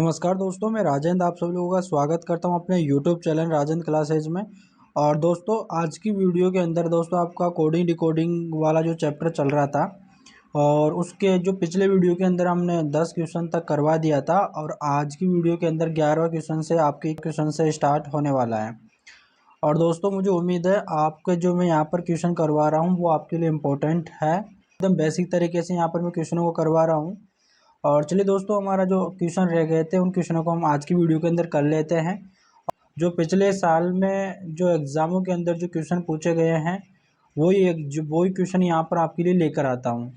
नमस्कार दोस्तों, मैं राजेंद्र आप सभी लोगों का स्वागत करता हूं अपने YouTube चैनल राजेंद्र क्लासेज में। और दोस्तों आज की वीडियो के अंदर दोस्तों आपका कोडिंग डिकोडिंग वाला जो चैप्टर चल रहा था और उसके जो पिछले वीडियो के अंदर हमने 10 क्वेश्चन तक करवा दिया था और आज की वीडियो के अंदर 11वां क्वेश्चन से आपके क्वेश्चन से स्टार्ट होने वाला है। और दोस्तों मुझे उम्मीद है आपके जो मैं यहाँ पर क्वेश्चन करवा रहा हूँ वो आपके लिए इम्पोर्टेंट है। एकदम बेसिक तरीके से यहाँ पर मैं क्वेश्चनों को करवा रहा हूँ। और चलिए दोस्तों, हमारा जो क्वेश्चन रह गए थे उन क्वेश्चनों को हम आज की वीडियो के अंदर कर लेते हैं। जो पिछले साल में जो एग्ज़ामों के अंदर जो क्वेश्चन पूछे गए हैं वही क्वेश्चन यहाँ पर आपके लिए लेकर आता हूँ,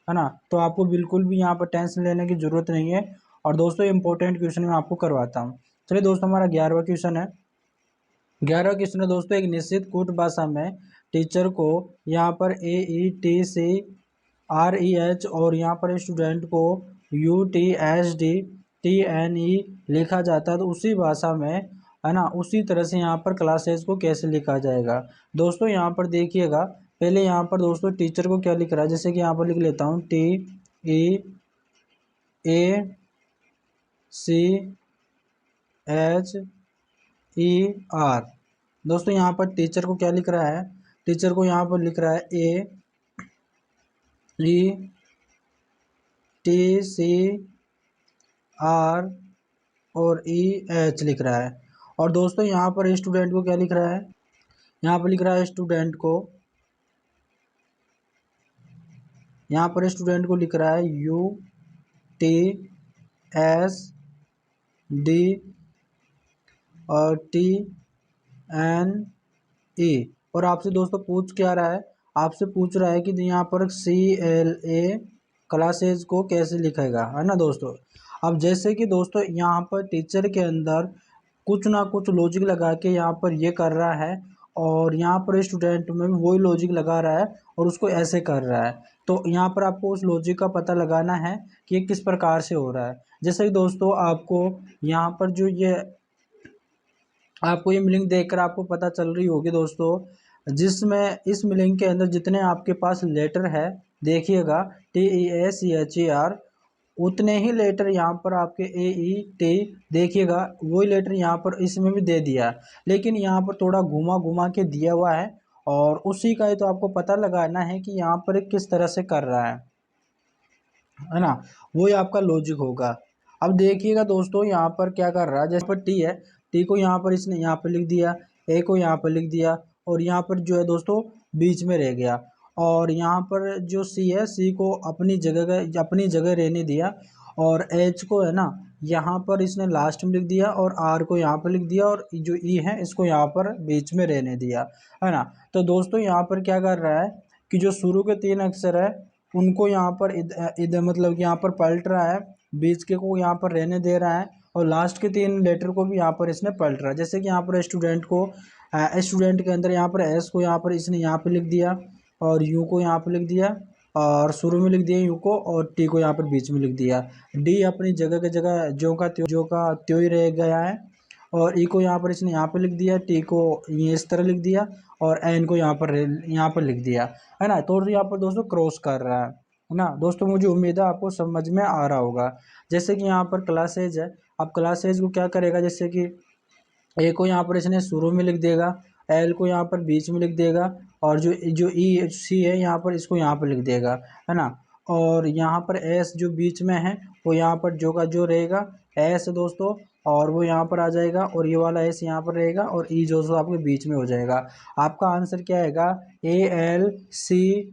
है ना। तो आपको बिल्कुल भी यहाँ पर टेंशन लेने की ज़रूरत नहीं है। और दोस्तों इम्पोर्टेंट क्वेश्चन मैं आपको करवाता हूँ। चलिए दोस्तों, हमारा 11वां क्वेश्चन है। 11वां क्वेश्चन है दोस्तों, एक निश्चित कूट भाषा में टीचर को यहाँ पर AETCREH और यहाँ पर स्टूडेंट को UTSDTNE लिखा जाता है, तो उसी भाषा में, है ना, उसी तरह से यहाँ पर क्लासेज को कैसे लिखा जाएगा। दोस्तों यहाँ पर देखिएगा, पहले यहाँ पर दोस्तों टीचर को क्या लिख रहा है, जैसे कि यहाँ पर लिख लेता हूँ TEACHER। दोस्तों यहाँ पर टीचर को क्या लिख रहा है, टीचर को यहाँ पर लिख रहा है AETCR और EH लिख रहा है। और दोस्तों यहाँ पर स्टूडेंट को क्या लिख रहा है, यहाँ पर लिख रहा है स्टूडेंट को, यहाँ पर स्टूडेंट को लिख रहा है UTSD और TNE। और आपसे दोस्तों पूछ क्या रहा है, आपसे पूछ रहा है कि यहाँ पर CLA क्लासेज को कैसे लिखेगा, है ना दोस्तों। अब जैसे कि दोस्तों यहाँ पर टीचर के अंदर कुछ ना कुछ लॉजिक लगा के यहाँ पर ये कर रहा है और यहाँ पर स्टूडेंट में भी वही लॉजिक लगा रहा है और उसको ऐसे कर रहा है। तो यहाँ पर आपको उस लॉजिक का पता लगाना है कि ये किस प्रकार से हो रहा है। जैसे कि दोस्तों आपको यहाँ पर जो ये आपको ये मिलिंग देखकर आपको पता चल रही होगी दोस्तों, जिसमें इस मिलिंग के अंदर जितने आपके पास लेटर है देखिएगा TEACHER, उतने ही लेटर यहाँ पर आपके AET देखिएगा, वही लेटर यहाँ पर इसमें भी दे दिया, लेकिन यहाँ पर थोड़ा घुमा घुमा के दिया हुआ है और उसी का ही तो आपको पता लगाना है कि यहाँ पर किस तरह से कर रहा है ना। वही आपका लॉजिक होगा। अब देखिएगा दोस्तों यहाँ पर क्या कर रहा है, जैसे पर टी है, टी को यहाँ पर इसने यहाँ पर लिख दिया, ए को यहाँ पर लिख दिया और यहाँ पर जो है दोस्तों बीच में रह गया। और यहाँ पर जो सी है, सी को अपनी जगह रहने दिया और एच को है ना यहाँ पर इसने लास्ट में लिख दिया और आर को यहाँ पर लिख दिया और जो ई है इसको यहाँ पर बीच में रहने दिया, है ना। तो दोस्तों यहाँ पर क्या कर रहा है कि जो शुरू के 3 अक्षर है उनको यहाँ पर इधर मतलब कि यहाँ पर पलट रहा है, बीच के को यहाँ पर रहने दे रहा है और लास्ट के 3 लेटर को भी यहाँ पर इसने पलट रहा है। जैसे कि यहाँ पर स्टूडेंट को स्टूडेंट के अंदर यहाँ पर एस को यहाँ पर इसने यहाँ पर लिख दिया और यू को यहाँ पर लिख दिया और शुरू में लिख दिया यू को और टी को यहाँ पर बीच में लिख दिया। डी अपनी जगह के जगह जो का त्यों ही रह गया है और ई को यहाँ पर इसने यहाँ पर लिख दिया, टी को ये इस तरह लिख दिया और एन को यहाँ पर लिख दिया, है ना। तो यहाँ पर दोस्तों क्रॉस कर रहा है ना। दोस्तों मुझे उम्मीद है आपको समझ में आ रहा होगा। जैसे कि यहाँ पर क्लास एज है, अब क्लास एज को क्या करेगा, जैसे कि ए को यहाँ पर इसने शुरू में लिख देगा, एल को यहाँ पर बीच में लिख देगा और जो जो ई सी है यहाँ पर इसको यहाँ पर लिख देगा, है ना। और यहाँ पर एस जो बीच में है वो यहाँ पर जो का जो रहेगा एस दोस्तों, और वो यहाँ पर आ जाएगा और ये वाला एस यहाँ पर रहेगा और ई जो सो आपके बीच में हो जाएगा। आपका आंसर क्या आएगा, ALCSSES,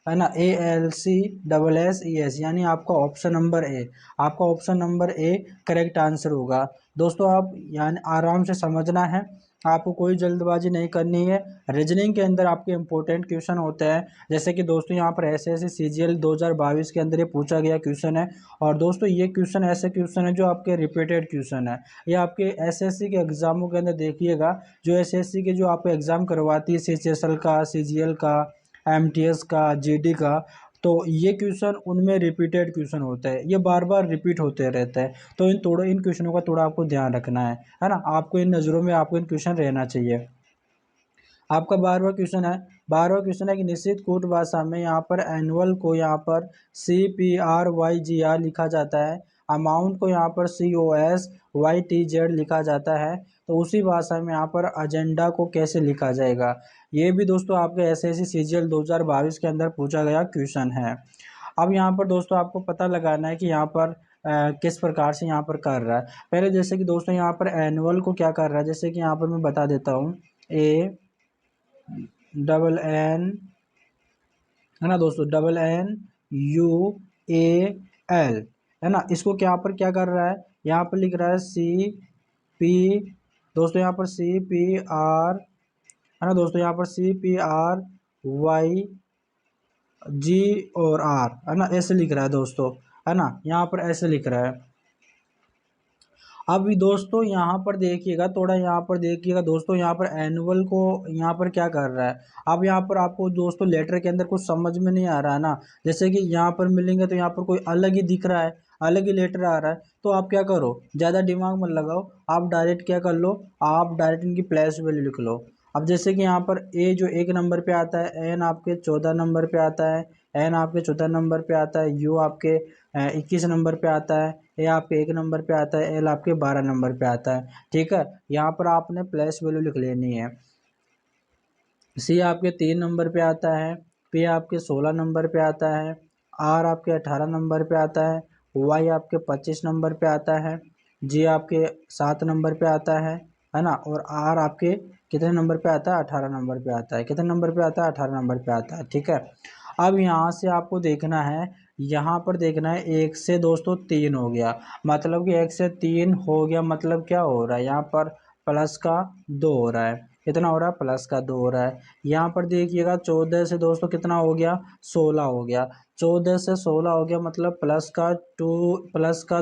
है ना, ALCSSES, यानी आपका ऑप्शन नंबर ए, आपका option number A correct answer होगा। दोस्तों आप यानी आराम से समझना है, आपको कोई जल्दबाजी नहीं करनी है। रीजनिंग के अंदर आपके इंपॉर्टेंट क्वेश्चन होते हैं, जैसे कि दोस्तों यहाँ पर SSC CGL 2022 के अंदर ये पूछा गया क्वेश्चन है। और दोस्तों ये क्वेश्चन ऐसे क्वेश्चन है जो आपके रिपीटेड क्वेश्चन है, ये आपके SSC के एग्जामों के अंदर देखिएगा, जो SSC के जो आपको एग्जाम करवाती है CHSL का, CGL का, MTS का, GD का, तो ये क्वेश्चन उनमें रिपीटेड क्वेश्चन होता है, ये बार बार रिपीट होते रहते हैं। तो इन क्वेश्चनों का थोड़ा आपको ध्यान रखना है ना। आपको इन नज़रों में आपको इन क्वेश्चन रहना चाहिए। आपका 12वां क्वेश्चन है, 12वां क्वेश्चन है कि निश्चित कूट भाषा में यहाँ पर एनुअल को यहाँ पर CPRYGR लिखा जाता है। अमाउंट को यहाँ पर COSYTZ लिखा जाता है, तो उसी भाषा में यहाँ पर एजेंडा को कैसे लिखा जाएगा, ये भी दोस्तों आपके SSC CGL 2022 के अंदर पूछा गया क्वेश्चन है। अब यहाँ पर दोस्तों आपको पता लगाना है कि यहाँ पर किस प्रकार से यहाँ पर कर रहा है। पहले जैसे कि दोस्तों यहाँ पर एनुअल को क्या कर रहा है, जैसे कि यहाँ पर मैं बता देता हूँ, ANN है ना दोस्तों, WNUAL है ना, इसको क्या पर क्या कर रहा है, यहाँ पर लिख रहा है CP, दोस्तों यहाँ पर CPR है ना दोस्तों, यहाँ पर CPRYG और R है ना, ऐसे लिख रहा है दोस्तों, है ना, यहाँ पर ऐसे लिख रहा है। अभी दोस्तों यहाँ पर देखिएगा, थोड़ा यहाँ पर देखिएगा दोस्तों, यहाँ पर एनुअल को यहाँ पर क्या कर रहा है। अब यहाँ पर आपको दोस्तों लेटर के अंदर कुछ समझ में नहीं आ रहा है ना, जैसे कि यहाँ पर मिलेंगे तो यहाँ पर कोई अलग ही दिख रहा है, अलग ही लेटर आ रहा है, तो आप क्या करो, ज़्यादा दिमाग मत लगाओ, आप डायरेक्ट क्या कर लो, आप डायरेक्ट इनकी प्लेस वैल्यू लिख लो। अब जैसे कि यहाँ पर ए जो 1 नंबर पे आता है, एन आपके 14 नंबर पे आता है, एन आपके 14 नंबर पे आता है, यू आपके 21 नंबर पे आता है, ए आपके 1 नंबर पे आता है, एल आपके 12 नंबर पे आता है। ठीक है, यहाँ पर आपने प्लेस वैल्यू लिख लेनी है। सी आपके 3 नंबर पे आता है, पी आपके 16 नंबर पे आता है, आर आपके 18 नंबर पे आता है, वाई आपके 25 नंबर पे आता है, जी आपके 7 नंबर पे आता है ना, और आर आपके कितने नंबर पे आता है, 18 नंबर पे आता है। कितने नंबर पे आता है, 18 नंबर पे आता है। ठीक है, अब यहाँ से आपको देखना है, यहाँ पर देखना है 1 से दोस्तों 3 हो गया, मतलब कि 1 से 3 हो गया, मतलब क्या हो रहा है, यहाँ पर प्लस का 2 हो रहा है। कितना हो रहा है, प्लस का 2 हो रहा है। यहाँ पर देखिएगा 14 से दोस्तों कितना हो गया, 16 हो गया, 14 से 16 हो गया, मतलब प्लस का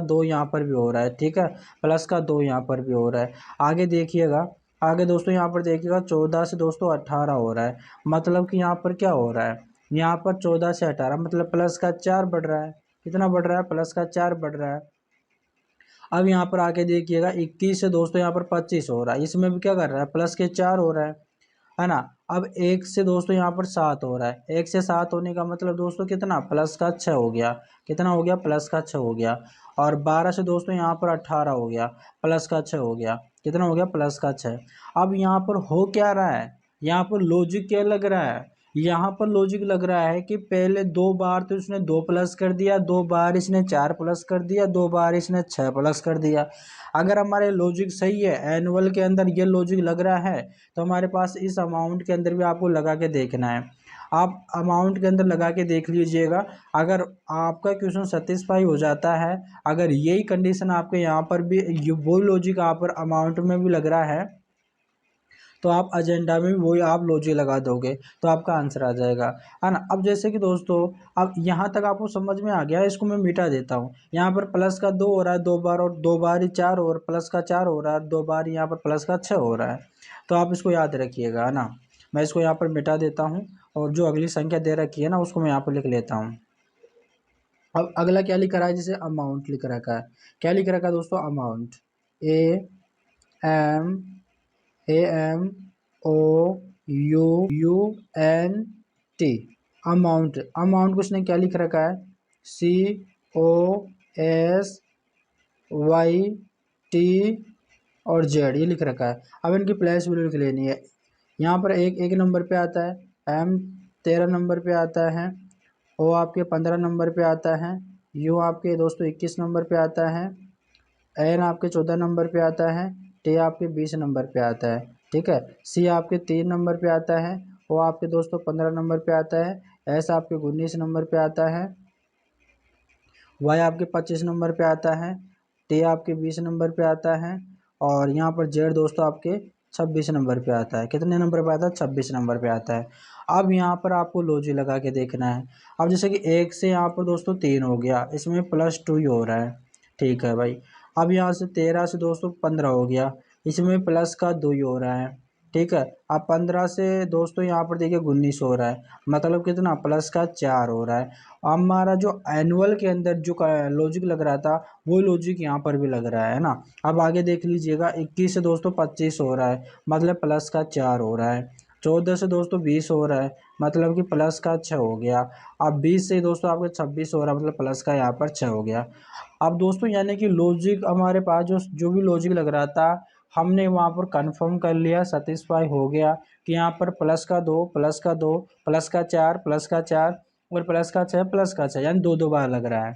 2 यहाँ पर भी हो रहा है। ठीक है, प्लस का 2 यहाँ पर भी हो रहा है। आगे देखिएगा, आगे दोस्तों यहाँ पर देखिएगा 14 से दोस्तों 18 हो रहा है, मतलब कि यहाँ पर क्या हो रहा है, यहाँ पर 14 से 18 मतलब प्लस का 4 बढ़ रहा है। कितना बढ़ रहा है, प्लस का 4 बढ़ रहा है। अब यहाँ पर आके देखिएगा 21 से दोस्तों यहाँ पर 25 हो रहा है, इसमें भी क्या कर रहा है, प्लस के 4 हो रहा है ना। अब 1 से दोस्तों यहाँ पर 7 हो रहा है, 1 से 7 होने का मतलब दोस्तों कितना, प्लस का 6 हो गया। कितना हो गया, प्लस का 6 हो गया। और 12 से दोस्तों यहाँ पर 18 हो गया, प्लस का 6 हो गया। कितना हो गया, प्लस का 6। अब यहाँ पर हो क्या रहा है, यहाँ पर लॉजिक क्या लग रहा है, यहाँ पर लॉजिक लग रहा है कि पहले 2 बार तो इसने 2 प्लस कर दिया, 2 बार इसने 4 प्लस कर दिया, 2 बार इसने 6 प्लस कर दिया। अगर हमारे लॉजिक सही है, एनुअल के अंदर ये लॉजिक लग रहा है, तो हमारे पास इस अमाउंट के अंदर भी आपको लगा के देखना है। आप अमाउंट के अंदर लगा के देख लीजिएगा, अगर आपका क्वेश्चन सेटिस्फाई हो जाता है, अगर यही कंडीशन आपके यहाँ पर भी वो लॉजिक यहाँ पर अमाउंट में भी लग रहा है, तो आप एजेंडा में भी वही आप लॉजिक लगा दोगे, तो आपका आंसर आ जाएगा, है ना। अब जैसे कि दोस्तों अब यहाँ तक आपको समझ में आ गया, इसको मैं मिटा देता हूँ। यहाँ पर प्लस का 2 हो रहा है 2 बार, और 2 बार ही 4, और प्लस का 4 हो रहा है 2 बार, यहाँ पर प्लस का 6 हो रहा है। तो आप इसको याद रखिएगा, है ना। मैं इसको यहाँ पर मिटा देता हूँ, और जो अगली संख्या दे रखी है ना, उसको मैं यहाँ पर लिख लेता हूँ। अब अगला क्या लिख रहा है, जैसे अमाउंट लिख रखा है, क्या लिख रखा है दोस्तों, अमाउंट, AMOUNT, अमाउंट। अमाउंट को उसने क्या लिख रखा है, COSYT और Z, ये लिख रखा है। अब इनकी प्लेस वैल्यू लिख लेनी है। यहाँ पर एक नंबर पे आता है, M 13 नंबर पे आता है, O आपके 15 नंबर पे आता है, U आपके दोस्तों 21 नंबर पे आता है, N आपके 14 नंबर पे आता है, T आपके 20 नंबर पे आता है। ठीक है, C आपके 3 नंबर पे आता है, O आपके दोस्तों 15 नंबर पे आता है, S आपके 19 नंबर पे आता है, Y आपके 25 नंबर पे आता है, T आपके 20 नंबर पे आता है, और यहाँ पर Z दोस्तों आपके 26 नंबर पे आता है। कितने नंबर पे आता है, 26 नंबर पे आता है। अब यहाँ पर आपको लॉजिक लगा के देखना है। अब जैसे कि 1 से यहाँ पर दोस्तों 3 हो गया, इसमें +2 ही हो रहा है। ठीक है भाई, अब यहाँ से 13 से दोस्तों 15 हो गया, इसमें प्लस का 2 ही हो रहा है। ठीक है, अब 15 से दोस्तों यहाँ पर देखिए 19 हो रहा है, मतलब कितना, प्लस का 4 हो रहा है। हमारा जो एनुअल के अंदर जो लॉजिक लग रहा था, वो लॉजिक यहाँ पर भी लग रहा है ना। अब आगे देख लीजिएगा, 21 से दोस्तों 25 हो रहा है, मतलब प्लस का 4 हो रहा है। 14 से दोस्तों 20 हो रहा है, मतलब कि प्लस का 6 हो गया। अब 20 से दोस्तों आपके 26 हो रहा है, मतलब प्लस का यहाँ पर 6 हो गया। अब दोस्तों यानी कि लॉजिक हमारे पास जो जो भी लॉजिक लग रहा था हमने वहाँ पर कंफर्म कर लिया, सेटिस्फाई हो गया कि यहाँ पर प्लस का 2 प्लस का 2 प्लस का 4 प्लस का 4 और प्लस का 6 प्लस का 6, यानी 2 बार लग रहा है।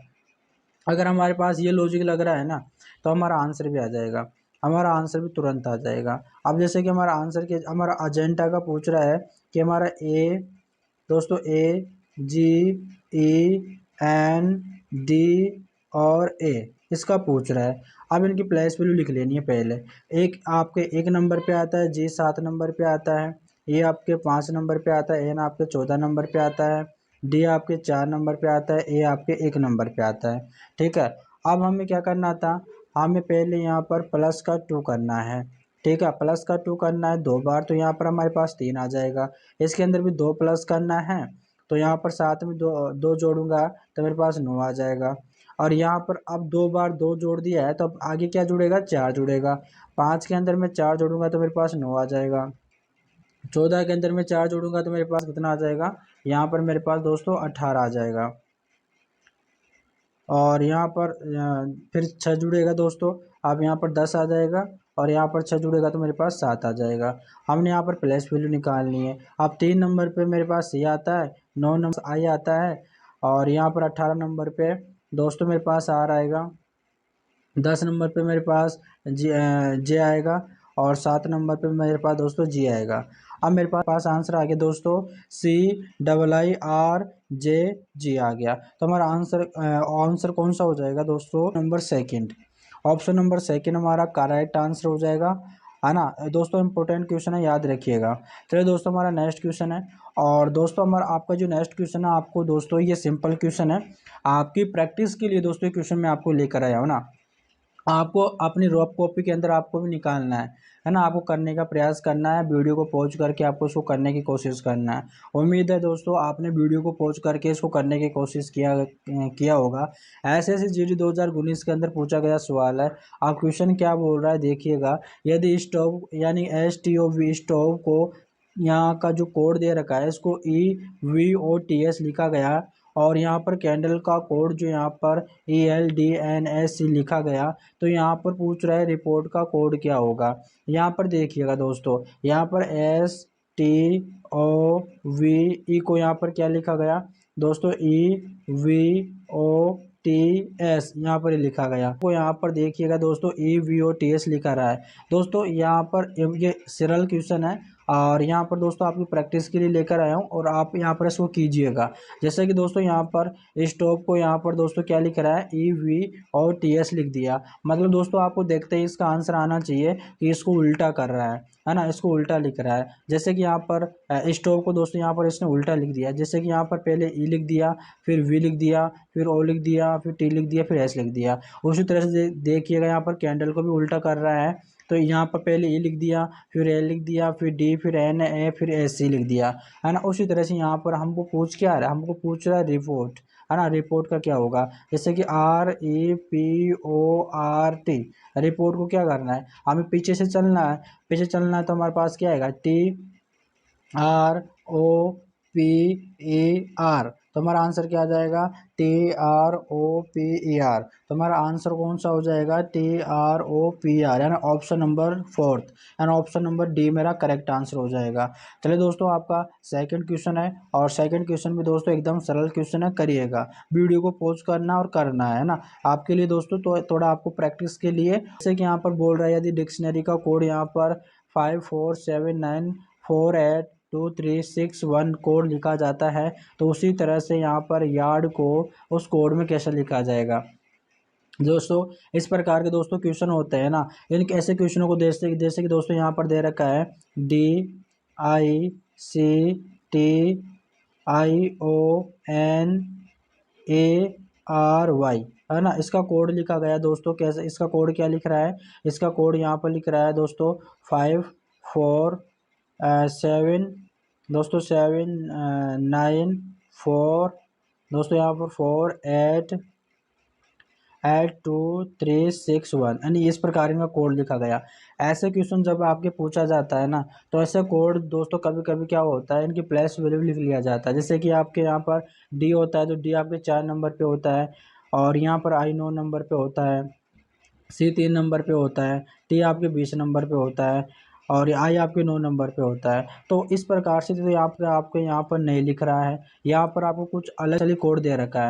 अगर हमारे पास ये लॉजिक लग रहा है ना तो हमारा आंसर भी आ जाएगा, हमारा आंसर भी तुरंत आ जाएगा। अब जैसे कि हमारा आंसर के हमारा अजेंडा का पूछ रहा है कि हमारा ए दोस्तों AGEND और ए इसका पूछ रहा है। अब इनकी प्लेस वैल्यू लिख लेनी है पहले। एक आपके 1 नंबर पे आता है, जी 7 नंबर पे आता है, ए आपके 5 नंबर पे आता है, एन आपके 14 नंबर पे आता है, डी आपके 4 नंबर पे आता है, ए आपके 1 नंबर पे आता है। ठीक है, अब हमें क्या करना था, हमें पहले यहाँ पर प्लस का 2 करना है। ठीक है, प्लस का 2 करना है 2 बार, तो यहाँ पर हमारे पास 3 आ जाएगा। इसके अंदर भी 2 प्लस करना है, तो यहाँ पर साथ में 2 जोड़ूंगा तो मेरे पास 9 आ जाएगा। और यहाँ पर अब 2 बार 2 जोड़ दिया है तो अब आगे क्या जुड़ेगा, 4 जुड़ेगा। 5 के अंदर मैं 4 जोड़ूंगा तो मेरे पास 9 आ जाएगा। 14 के अंदर मैं 4 जोड़ूंगा तो मेरे पास कितना आ जाएगा, यहाँ पर मेरे पास दोस्तों 18 आ जाएगा। और यहाँ पर फिर 6 जुड़ेगा दोस्तों, अब यहाँ पर 10 आ जाएगा। और यहाँ पर 6 जुड़ेगा तो मेरे पास 7 आ जाएगा। हमने यहाँ पर प्लेस वैल्यू निकालनी है। अब 3 नंबर पे मेरे पास सी आता है, 9 नंबर आई आता है, और यहाँ पर 18 नंबर पे दोस्तों मेरे पास आर आएगा, 10 नंबर पे मेरे पास जे आएगा, और 7 नंबर पे मेरे पास दोस्तों जी आएगा। अब मेरे पास आंसर आ गया दोस्तों CIIRJG आ गया। तो हमारा आंसर कौन सा हो जाएगा दोस्तों, number second, option number second हमारा करेक्ट आंसर हो जाएगा, है ना दोस्तों। इंपॉर्टेंट क्वेश्चन है, याद रखिएगा। चलिए दोस्तों हमारा नेक्स्ट क्वेश्चन है। और दोस्तों हमारा आपका जो नेक्स्ट क्वेश्चन है, आपको दोस्तों ये सिंपल क्वेश्चन है, आपकी प्रैक्टिस के लिए दोस्तों ये क्वेश्चन मैं आपको लेकर आया हूँ ना। आपको अपनी रफ कॉपी के अंदर आपको भी निकालना है ना, आपको करने का प्रयास करना है, वीडियो को पॉज करके आपको इसको करने की कोशिश करना है। उम्मीद है दोस्तों आपने वीडियो को पॉज करके इसको करने की कोशिश किया होगा। ऐसे ऐसे GD 2019 के अंदर पूछा गया सवाल है। आप क्वेश्चन क्या बोल रहा है देखिएगा। यदि स्टोव यानी STOV स्टोव को यहाँ का जो कोड दे रखा है इसको EVOTS लिखा गया, और यहाँ पर कैंडल का कोड जो यहाँ पर ELDNSC लिखा गया, तो यहाँ पर पूछ रहा है रिपोर्ट का कोड क्या होगा। यहाँ पर देखिएगा दोस्तों, यहाँ पर STOVE को यहाँ पर क्या लिखा गया दोस्तों, EVOTS यहाँ पर लिखा गया। तो यहाँ पर देखिएगा दोस्तों EVOTS लिखा रहा है। दोस्तों यहाँ पर ये सरल क्वेश्चन है, और यहाँ पर दोस्तों आपकी प्रैक्टिस के लिए लेकर आया हूँ, और आप यहाँ पर इसको कीजिएगा। जैसे कि दोस्तों यहाँ पर स्टॉप को यहाँ पर दोस्तों क्या लिख रहा है, EVOTS लिख दिया, मतलब दोस्तों आपको देखते ही इसका आंसर आना चाहिए कि इसको उल्टा कर रहा है ना, इसको उल्टा लिख रहा है। जैसे कि यहाँ पर स्टॉप को दोस्तों यहाँ पर इसने उल्टा लिख दिया, जैसे कि यहाँ पर पहले E लिख दिया, फिर V लिख दिया, फिर O लिख दिया, फिर T लिख दिया, फिर S लिख दिया। उसी तरह से देखिएगा यहाँ पर कैंडल को भी उल्टा कर रहा है, तो यहाँ पर पहले E लिख दिया, फिर L लिख दिया, फिर D, फिर N, A, फिर SC लिख दिया, है ना। उसी तरह से यहाँ पर हमको पूछ क्या आ रहा है, हमको पूछ रहा है रिपोर्ट, है ना। रिपोर्ट का क्या होगा, जैसे कि REPORT, रिपोर्ट को क्या करना है, हमें पीछे से चलना है। पीछे चलना है तो हमारे पास क्या आएगा, TROPER, तो हमारा आंसर क्या आ जाएगा, TROPER। तो हमारा आंसर कौन सा हो जाएगा, TROPER, यानी ऑप्शन नंबर 4, यानी ऑप्शन नंबर डी मेरा करेक्ट आंसर हो जाएगा। चलिए दोस्तों आपका सेकंड क्वेश्चन है, और सेकंड क्वेश्चन भी दोस्तों एकदम सरल क्वेश्चन है, करिएगा, वीडियो को पॉज करना और करना है ना आपके लिए दोस्तों। तो थोड़ा आपको प्रैक्टिस के लिए, जैसे कि यहाँ पर बोल रहा है यदि डिक्शनरी का कोड यहाँ पर 5479482361 कोड लिखा जाता है, तो उसी तरह से यहाँ पर यार्ड को उस कोड में कैसे लिखा जाएगा। दोस्तों इस प्रकार के दोस्तों क्वेश्चन होते हैं ना, इन ऐसे क्वेश्चनों को जैसे कि दोस्तों यहाँ पर दे रखा है DICTIONARY, है ना। इसका कोड लिखा गया दोस्तों, कैसे, इसका कोड क्या लिख रहा है, इसका कोड यहाँ पर लिख रहा है दोस्तों 547 दोस्तों 794 दोस्तों यहाँ पर 48 8361 यानी इस प्रकार इनका कोड लिखा गया। ऐसे क्वेश्चन जब आपके पूछा जाता है ना, तो ऐसे कोड दोस्तों कभी कभी क्या होता है, इनकी प्लेस वैल्यू लिख लिया जाता है। जैसे कि आपके यहाँ पर डी होता है तो डी आपके 4 नंबर पे होता है, और यहाँ पर आई 9 नंबर पे होता है, सी 3 नंबर पे होता है, टी आपके 20 नंबर पे होता है, और आई आपके 9 नंबर पे होता है। तो इस प्रकार से तो यहाँ पर आपको यहाँ पर नहीं लिख रहा है, यहाँ पर आपको कुछ अलग अलग कोड दे रखा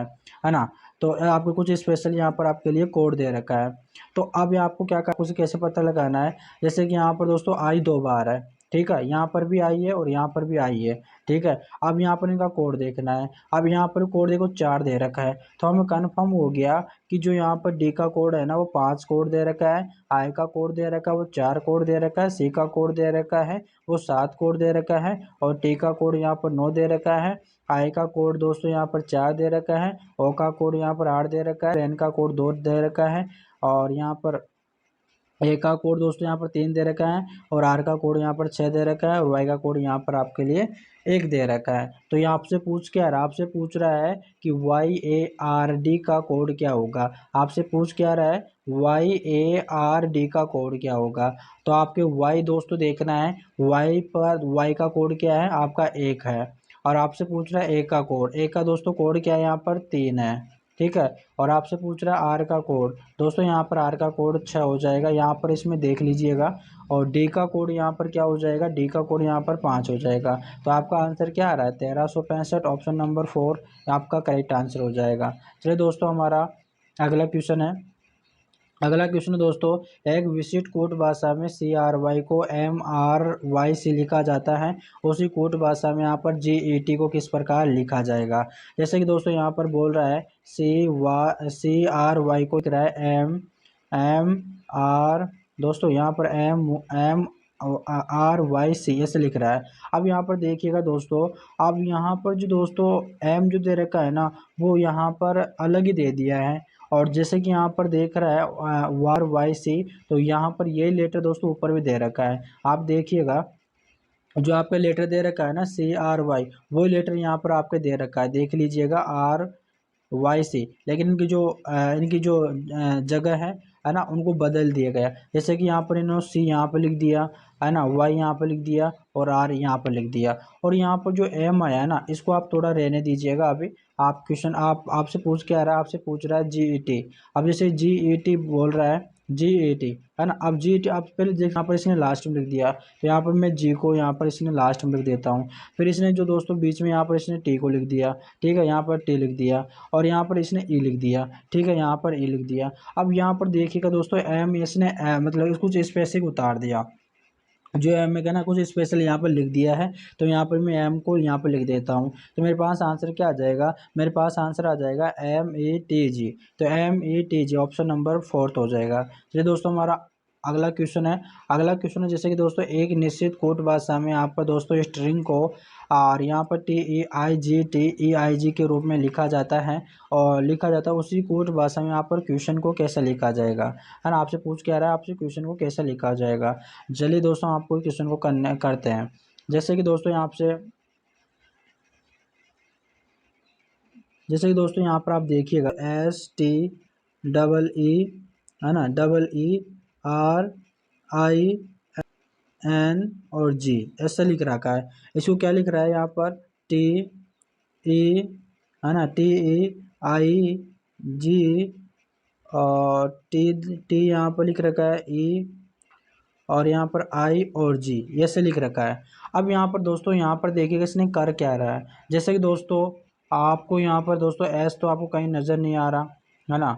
है ना। तो आपको कुछ स्पेशल यहाँ पर आपके लिए कोड दे रखा है। तो अब ये आपको क्या करना, उसे कैसे पता लगाना है। जैसे कि यहाँ पर दोस्तों आई 2 बार है, ठीक है, यहाँ पर भी आई है और यहाँ पर भी आई है, ठीक है। अब यहाँ पर इनका कोड देखना है। अब यहाँ पर कोड देखो 4 दे रखा है, तो हमें कन्फर्म हो गया कि जो यहाँ पर डी का कोड है ना वो 5 कोड दे रखा है, आई का कोड दे रखा है वो 4 कोड दे रखा है, सी का कोड दे रखा है वो 7 कोड दे रखा है, और टी का कोड यहाँ पर 9 दे रखा है, आई का कोड दोस्तों यहाँ पर 4 दे रखा है, ओ का कोड यहाँ पर 8 दे रखा है, एन का कोड 2 दे रखा है, और यहाँ पर ए का कोड दोस्तों यहाँ पर 3 दे रखा है, और आर का कोड यहाँ पर 6 दे रखा है, और वाई का कोड यहाँ पर आपके लिए 1 दे रखा है। तो ये आपसे पूछ क्या रहा है, आपसे पूछ रहा है कि वाई ए आर डी का कोड क्या होगा। आपसे पूछ क्या रहा है, वाई ए आर डी का कोड क्या होगा। तो आपके वाई दोस्तों देखना है, वाई पर वाई का कोड क्या है, आपका 1 है, और आपसे पूछ रहा है ए का कोड, ए का दोस्तों कोड क्या है, यहाँ पर 3 है, ठीक है। और आपसे पूछ रहा है आर का कोड, दोस्तों यहाँ पर आर का कोड 6 हो जाएगा, यहाँ पर इसमें देख लीजिएगा। और डी का कोड यहाँ पर क्या हो जाएगा, डी का कोड यहाँ पर 5 हो जाएगा। तो आपका आंसर क्या आ रहा है, 1365, ऑप्शन नंबर 4 आपका करेक्ट आंसर हो जाएगा। चलिए दोस्तों, हमारा अगला क्वेश्चन है। अगला क्वेश्चन दोस्तों, एक विशिष्ट कोड भाषा में CRY को MRYC लिखा जाता है, उसी कोड भाषा में यहाँ पर GET को किस प्रकार लिखा जाएगा। जैसे कि दोस्तों यहाँ पर बोल रहा है CRY को लिख रहा है M दोस्तों यहाँ पर MRYC ऐसे लिख रहा है। अब यहाँ पर देखिएगा दोस्तों, अब यहाँ पर जो दोस्तों M जो दे रखा है ना, वो यहाँ पर अलग ही दे दिया है। और जैसे कि यहाँ पर देख रहा है वार वाई सी, तो यहाँ पर ये लेटर दोस्तों ऊपर भी दे रखा है। आप देखिएगा, जो आपका लेटर दे रखा है ना CRY, वो लेटर यहाँ पर आपके दे रखा है, देख लीजिएगा RYC। लेकिन इनकी जो जगह है ना, उनको बदल दिया गया। जैसे कि यहाँ पर इन्होंने C यहाँ पर लिख दिया है ना, Y यहाँ पर लिख दिया, और R यहाँ पर लिख दिया। और यहाँ पर जो M आया है ना, इसको आप थोड़ा रहने दीजिएगा। अभी आप क्वेश्चन आपसे पूछ के आ रहा है, आपसे पूछ रहा है GET। अब जैसे GET बोल रहा है, GET है ना। अब GET आप पहले देख, यहाँ पर इसने लास्ट में लिख दिया, तो यहाँ पर मैं G को यहाँ पर इसने लास्ट में लिख देता हूँ। फिर इसने जो दोस्तों बीच में यहाँ पर इसने T को लिख दिया, ठीक है, यहाँ पर T लिख दिया, और यहाँ पर इसने E लिख दिया, ठीक है, यहाँ पर E लिख दिया। अब यहाँ पर देखिएगा दोस्तों, M इसने मतलब कुछ स्पेसिफिक उतार दिया, जो एम में का ना कुछ स्पेशल यहाँ पर लिख दिया है। तो यहाँ पर मैं एम को यहाँ पर लिख देता हूँ, तो मेरे पास आंसर क्या आ जाएगा, मेरे पास आंसर आ जाएगा METG। तो METG ऑप्शन नंबर 4 हो जाएगा। चलिए दोस्तों, हमारा अगला क्वेश्चन है। अगला क्वेश्चन है, जैसे कि दोस्तों एक निश्चित कोड भाषा में यहाँ पर दोस्तों स्ट्रिंग को और यहाँ पर TEIG के रूप में लिखा जाता है, और लिखा जाता है उसी कोड भाषा में यहाँ पर क्वेश्चन को कैसे लिखा जाएगा, है ना। आपसे पूछ क्या रहा है, आपसे क्वेश्चन को कैसे लिखा जाएगा। चलिए दोस्तों, आपको क्वेश्चन को करते हैं। जैसे कि दोस्तों यहाँ पर आप देखिएगा STEE है ना, ERIN और G ऐसा लिख रखा है। इसको क्या लिख रहा है यहाँ पर, TE है ना, TEIG, और टी यहाँ पर लिख रखा है E, और यहाँ पर I और G ऐसे लिख रखा है। अब यहाँ पर दोस्तों, यहाँ पर देखिएगा इसने कर क्या रहा है। जैसे कि दोस्तों आपको यहाँ पर दोस्तों S तो आपको कहीं नज़र नहीं आ रहा है ना,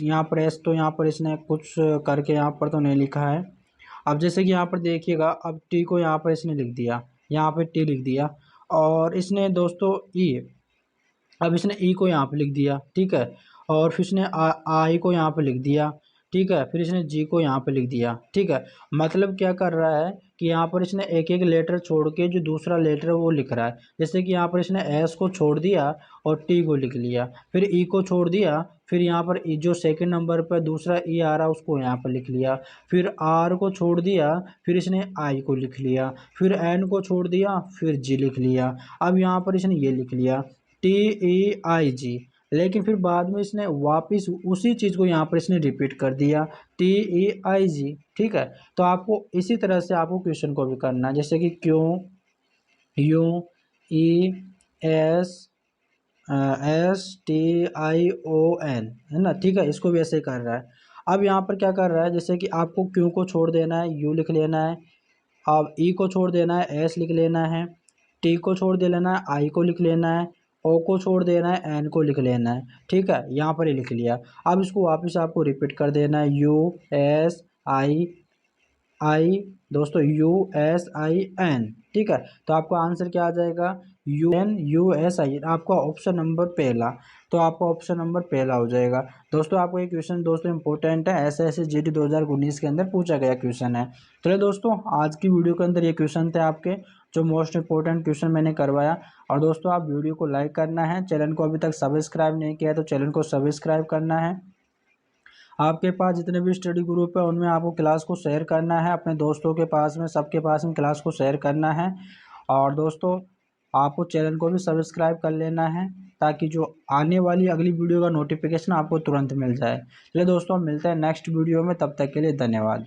यहाँ पर S तो यहाँ पर इसने कुछ करके यहाँ पर तो नहीं लिखा है। अब जैसे कि यहाँ पर देखिएगा, अब T को यहाँ पर इसने लिख दिया, यहाँ पर T लिख दिया, और इसने दोस्तों E, अब इसने ई को यहाँ पे लिख दिया, ठीक है, और फिर इसने आई को यहाँ पे लिख दिया, ठीक है, फिर इसने जी को यहाँ पे लिख दिया, ठीक है। मतलब क्या कर रहा है कि यहाँ पर इसने एक एक लेटर छोड़ के जो दूसरा लेटर वो लिख रहा है। जैसे कि यहाँ पर इसने एस को छोड़ दिया और टी को लिख लिया, फिर ई को छोड़ दिया, फिर यहाँ पर जो सेकंड नंबर पर दूसरा ई आ रहा है उसको यहाँ पर लिख लिया, फिर आर को छोड़ दिया, फिर इसने आई को लिख लिया, फिर एन को छोड़ दिया, फिर जी लिख लिया। अब यहाँ पर इसने ये लिख लिया TEIG, लेकिन फिर बाद में इसने वापस उसी चीज़ को यहाँ पर इसने रिपीट कर दिया, TEIG, ठीक है। तो आपको इसी तरह से आपको क्वेश्चन को भी करना है, जैसे कि QUESTION, है ना, ठीक है, इसको भी ऐसे कर रहा है। अब यहाँ पर क्या कर रहा है, जैसे कि आपको Q को छोड़ देना है, U लिख लेना है, अब E को छोड़ देना है, S लिख लेना है, T को छोड़ दे लेना है, I को लिख लेना है, O को छोड़ देना है, N को लिख लेना है, ठीक है, यहाँ पर ही लिख लिया। अब इसको वापस आपको रिपीट कर देना है, दोस्तों USIN, ठीक है। तो आपका आंसर क्या आ जाएगा, USIN, आपका ऑप्शन नंबर पहला। तो आपका ऑप्शन नंबर पहला हो जाएगा। दोस्तों आपको ये क्वेश्चन दोस्तों इंपॉर्टेंट है, SSC GD 2019 के अंदर पूछा गया क्वेश्चन है। चलिए दोस्तों, आज की वीडियो के अंदर ये क्वेश्चन थे आपके, जो मोस्ट इंपॉर्टेंट क्वेश्चन मैंने करवाया। और दोस्तों आप वीडियो को लाइक करना है, चैनल को अभी तक सब्सक्राइब नहीं किया है तो चैनल को सब्सक्राइब करना है। आपके पास जितने भी स्टडी ग्रुप है उनमें आपको क्लास को शेयर करना है, अपने दोस्तों के पास में, सबके पास में क्लास को शेयर करना है। और दोस्तों आपको चैनल को भी सब्सक्राइब कर लेना है, ताकि जो आने वाली अगली वीडियो का नोटिफिकेशन आपको तुरंत मिल जाए। चलिए दोस्तों, मिलते हैं नेक्स्ट वीडियो में, तब तक के लिए धन्यवाद।